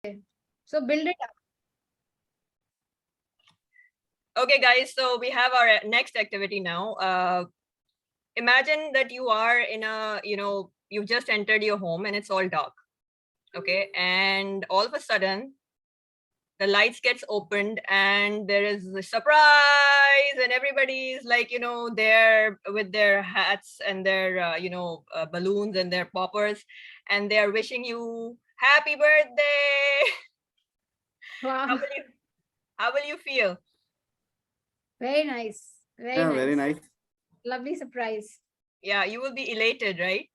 So build it up. Okay, guys, so we have our next activity now. Imagine that you are in a, you've just entered your home and it's all dark. Okay, and all of a sudden, the lights gets opened and there is a surprise and everybody's like, there with their hats and their, balloons and their poppers, and they're wishing you happy birthday. Wow. How will you feel? Very nice. Very Yeah, nice. very nice. Lovely surprise. Yeah, you will be elated, right?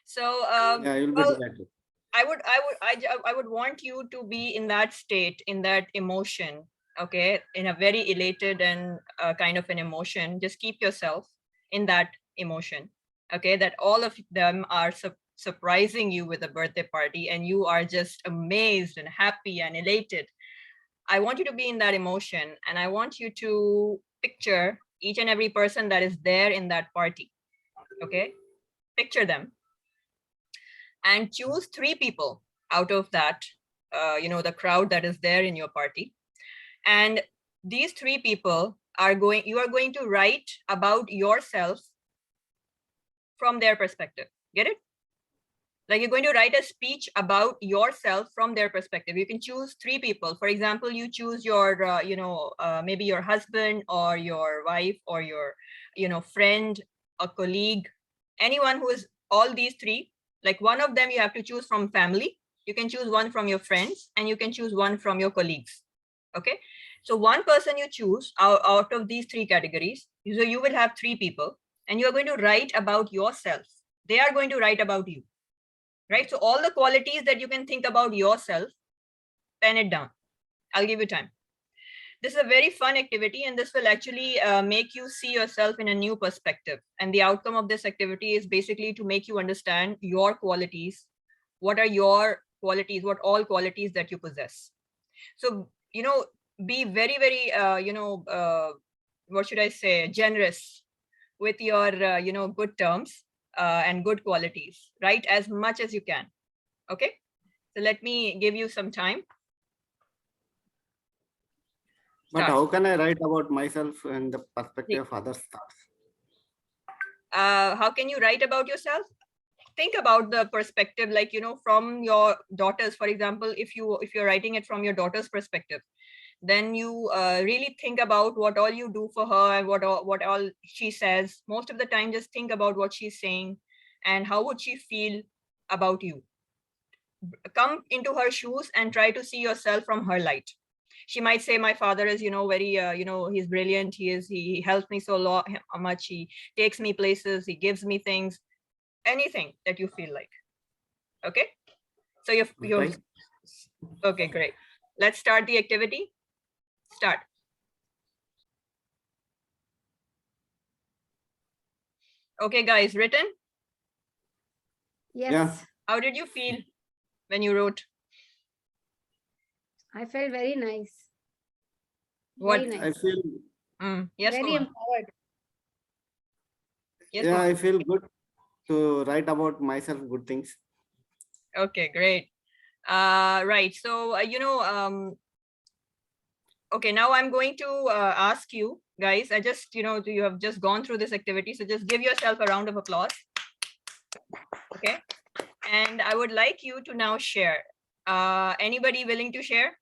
So, Yeah, you'll be well, delighted. I would want you to be in that state, in that emotion, okay, in a very elated and kind of an emotion. Just keep yourself in that emotion, okay, that all of them are surprising you with a birthday party and you are just amazed and happy and elated. I want you to be in that emotion and I want you to picture each and every person that is there in that party, okay? Picture them and choose 3 people out of that, the crowd that is there in your party. And these 3 people you are going to write about yourself from their perspective. Get it? Like you're going to write a speech about yourself from their perspective. You can choose 3 people. For example, you choose your, maybe your husband or your wife or your, friend, a colleague, anyone who is all these 3. Like one of them you have to choose from family. You can choose one from your friends and you can choose one from your colleagues. Okay. So one person you choose out of these 3 categories. So you will have 3 people and you are going to write about yourself. They are going to write about you. Right? So all the qualities that you can think about yourself, pen it down. I'll give you time. This is a very fun activity and this will actually make you see yourself in a new perspective. And the outcome of this activity is basically to make you understand your qualities. What are your qualities? What all qualities that you possess? So, be very, very, what should I say, generous with your, good terms and good qualities. Write as much as you can. Okay, so let me give you some time. But Start. how can I write about myself in the perspective of others' thoughts? How can you write about yourself? Think about the perspective, like, from your daughters, for example. If you're writing it from your daughter's perspective, then you really think about what all you do for her and what all she says. Most of the time, just think about what she's saying and how would she feel about you. Come into her shoes and try to see yourself from her light. She might say, my father is, very, he's brilliant. He helps me so much. He takes me places. He gives me things, anything that you feel like. Okay. So you're Right. okay, great. Let's start the activity. Start. Okay, guys, written? Yes. Yeah. How did you feel when you wrote? I felt very nice. What? Very nice. I feel Yes, very Kumar. empowered. Yes, yeah, Kumar. I feel good to write about myself good things. Okay, great. Right. So, okay, now I'm going to ask you guys, you have just gone through this activity. So just give yourself a round of applause. Okay. And I would like you to now share. Anybody willing to share?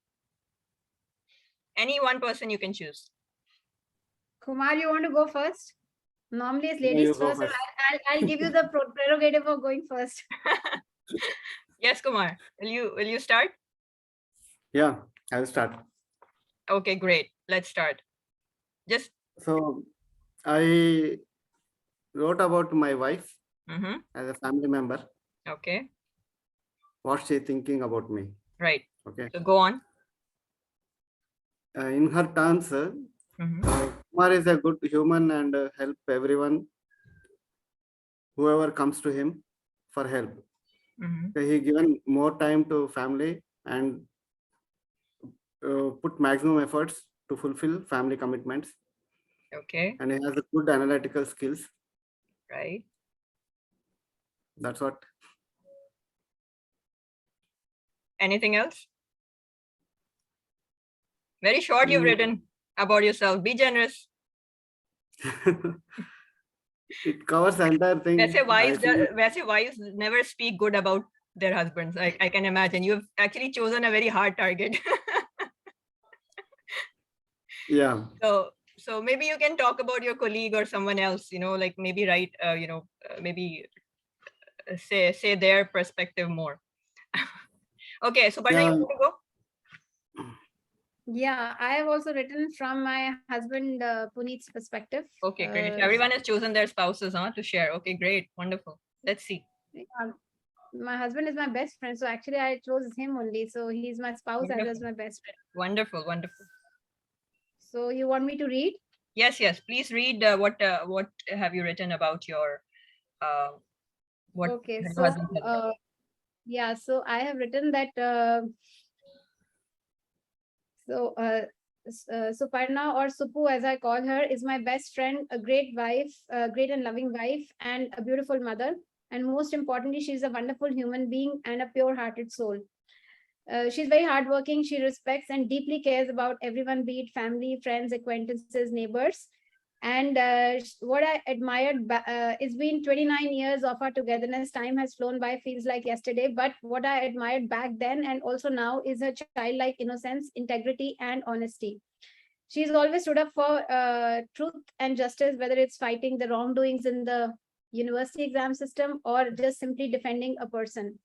Any one person you can choose. Kumar, you want to go first? Normally it's No, ladies you go first. So first. I'll give you the prerogative of going first. Yes, Kumar. Will you start? Yeah, I'll start. Okay, great. Let's start. Just So I wrote about my wife as a family member. okay. What she thinking about me. Right. Okay. So go on. In her terms, Kumar is a good human and help everyone, whoever comes to him for help. So he given more time to family and put maximum efforts to fulfill family commitments. Okay. And he has a good analytical skills. Right. That's what. Anything else? Very short you've written about yourself. Be generous. It covers the entire thing. वैसे wives never speak good about their husbands. I can imagine. You've actually chosen a very hard target. Yeah. So maybe you can talk about your colleague or someone else, like maybe write, maybe say their perspective more. Okay, so Parna, you want to go? Yeah, I have also written from my husband Puneet's perspective. Okay, great. Everyone has chosen their spouses, to share. Okay, great, wonderful. Let's see. My husband is my best friend, so actually I chose him only. So he's my spouse as well as my best friend. Wonderful, wonderful. So you want me to read? Yes, please read. What have you written about your what? Okay, so yeah, so I have written that. Suparna, or Supu as I call her, is my best friend, a great wife, a great and loving wife, and a beautiful mother. And most importantly, she's a wonderful human being and a pure-hearted soul. She's very hardworking. She respects and deeply cares about everyone, be it family, friends, acquaintances, neighbors. And what I admired, it's been 29 years of our togetherness. Time has flown by, feels like yesterday. But what I admired back then and also now is her childlike innocence, integrity, and honesty. She's always stood up for truth and justice, whether it's fighting the wrongdoings in the university exam system or just simply defending a person.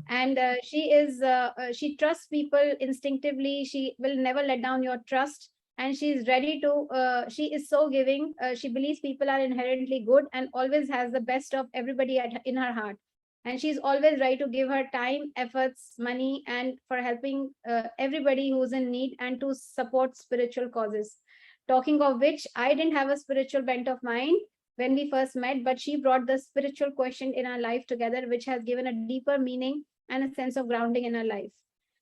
And she trusts people instinctively. She will never let down your trust, and she's ready to she is so giving. She believes people are inherently good and always has the best of everybody in her heart, and she's always ready to give her time, efforts, money, and for helping everybody who's in need and to support spiritual causes. Talking of which, I didn't have a spiritual bent of mind when we first met, but she brought the spiritual question in our life together, which has given a deeper meaning and a sense of grounding in our life.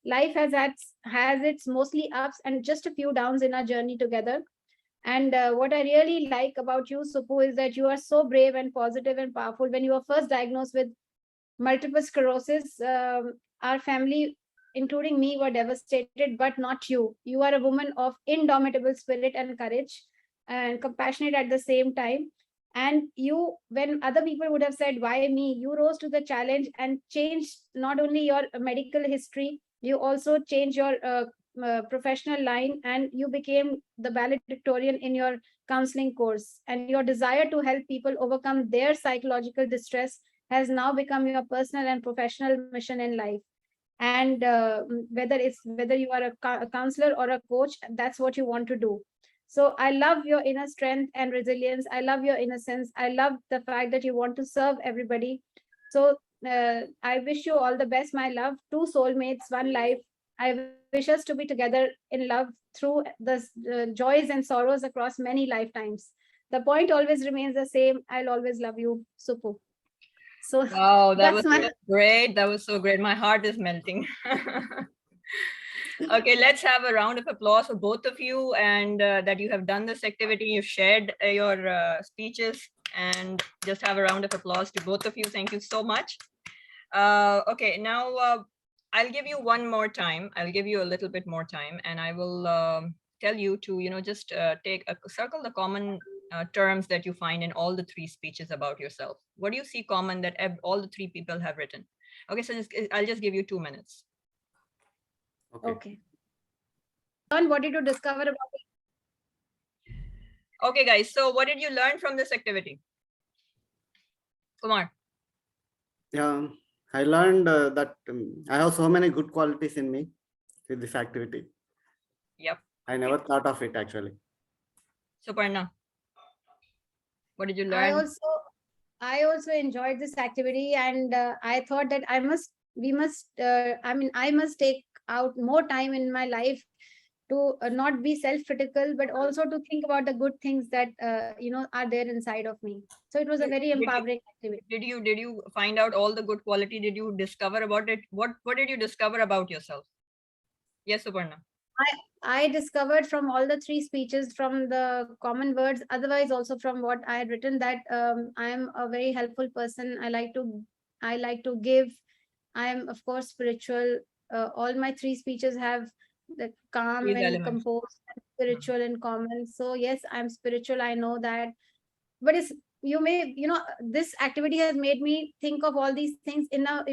Life has its mostly ups and just a few downs in our journey together. And what I really like about you, Supu, is that you are so brave and positive and powerful. When you were first diagnosed with multiple sclerosis, our family, including me, were devastated, but not you. You are a woman of indomitable spirit and courage and compassionate at the same time. And you, when other people would have said, why me, you rose to the challenge and changed not only your medical history, you also changed your professional line, and you became the valedictorian in your counseling course. And your desire to help people overcome their psychological distress has now become your personal and professional mission in life. And whether you are a counselor or a coach, that's what you want to do. So I love your inner strength and resilience. I love your innocence. I love the fact that you want to serve everybody. So I wish you all the best, my love. Two soulmates, one life. I wish us to be together in love through the joys and sorrows across many lifetimes. The point always remains the same. I'll always love you, Supu. So wow, that was great. That was so great. My heart is melting. Okay, let's have a round of applause for both of you, and that you have done this activity. You've shared your speeches, and just have a round of applause to both of you. Thank you so much. Okay, now I'll give you one more time. I'll give you a little bit more time, and I will tell you to, just circle the common terms that you find in all the three speeches about yourself. What do you see common that all the three people have written? Okay, so I'll just give you 2 minutes. Okay. And what did you discover about it? Okay, guys. So what did you learn from this activity? Kumar. Yeah, I learned that I have so many good qualities in me with this activity. Yep. I never thought of it actually. Suparna, what did you learn? I also enjoyed this activity, and I thought that I must take out more time in my life to not be self-critical, but also to think about the good things that are there inside of me. So it was a very empowering activity. Did you find out all the good quality? Did you discover about it? What did you discover about yourself? Yes, Suparna. I discovered from all the three speeches, from the common words, otherwise also from what I had written, that I am a very helpful person. I like to give. I am, of course, spiritual. All my three speeches have the calm These and elements. composed, and spiritual and common. So yes, I'm spiritual, I know that. But it's, you may, this activity has made me think of all these things in a,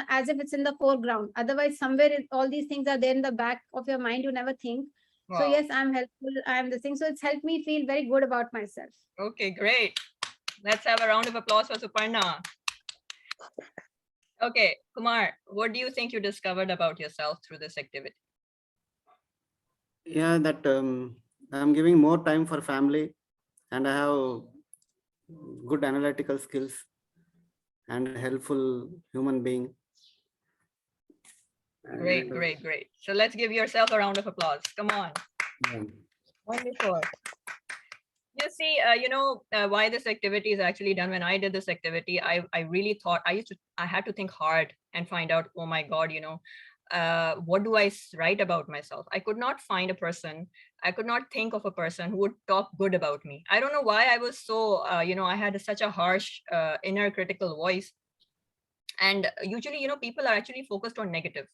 as if it's in the foreground. Otherwise, somewhere all these things are there in the back of your mind, you never think. So Wow. yes, I'm helpful, I'm the thing. So it's helped me feel very good about myself. Okay, great. Let's have a round of applause for Suparna. Okay, Kumar, what do you think you discovered about yourself through this activity? Yeah, that I'm giving more time for family, and I have good analytical skills and helpful human being. Great, great, great. So let's give yourself a round of applause. Come on. Yeah. Wonderful. You see, why this activity is actually done. When I did this activity, I really thought I had to think hard and find out, oh my God, what do I write about myself? I could not find a person. I could not think of a person who would talk good about me. I don't know why I was so, I had such a harsh inner critical voice. And usually, people are actually focused on negative.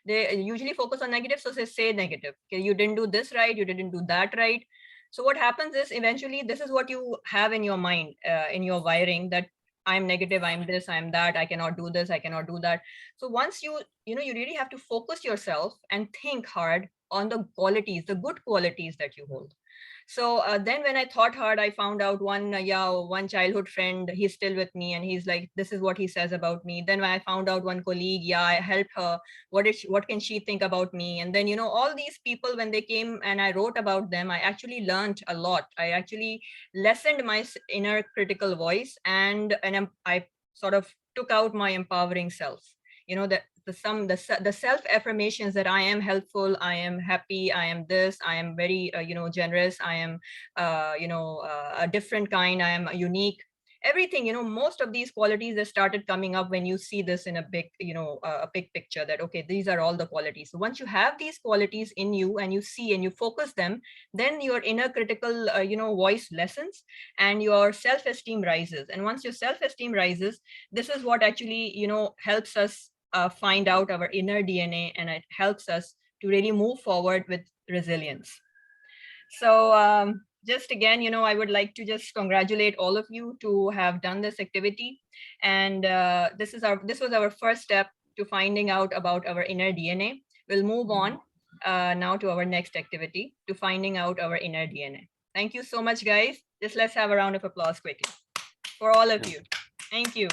They usually focus on negative, so they say negative. Okay, you didn't do this right, you didn't do that right. So what happens is eventually this is what you have in your mind, in your wiring, that I'm negative, I'm this, I'm that, I cannot do this, I cannot do that. So once you really have to focus yourself and think hard on the qualities, the good qualities that you hold. So then when I thought hard, I found out one childhood friend, he's still with me, and he's like, this is what he says about me. Then when I found out one colleague, I helped her. What can she think about me? And then, all these people, when they came and I wrote about them, I actually learned a lot. I actually lessened my inner critical voice, and I sort of took out my empowering self. That the self affirmations that I am helpful, I am happy, I am this, I am very generous, I am a different kind, I am unique. Everything, most of these qualities that started coming up when you see this in a big a big picture, that okay, these are all the qualities. So once you have these qualities in you and you see and you focus them, then your inner critical voice lessens and your self-esteem rises. And once your self-esteem rises, this is what actually helps us find out our inner DNA, and it helps us to really move forward with resilience. So just again, I would like to just congratulate all of you to have done this activity. And this was our first step to finding out about our inner DNA. We'll move on now to our next activity, to finding out our inner DNA. Thank you so much, guys. Just let's have a round of applause quickly for all of you. Thank you.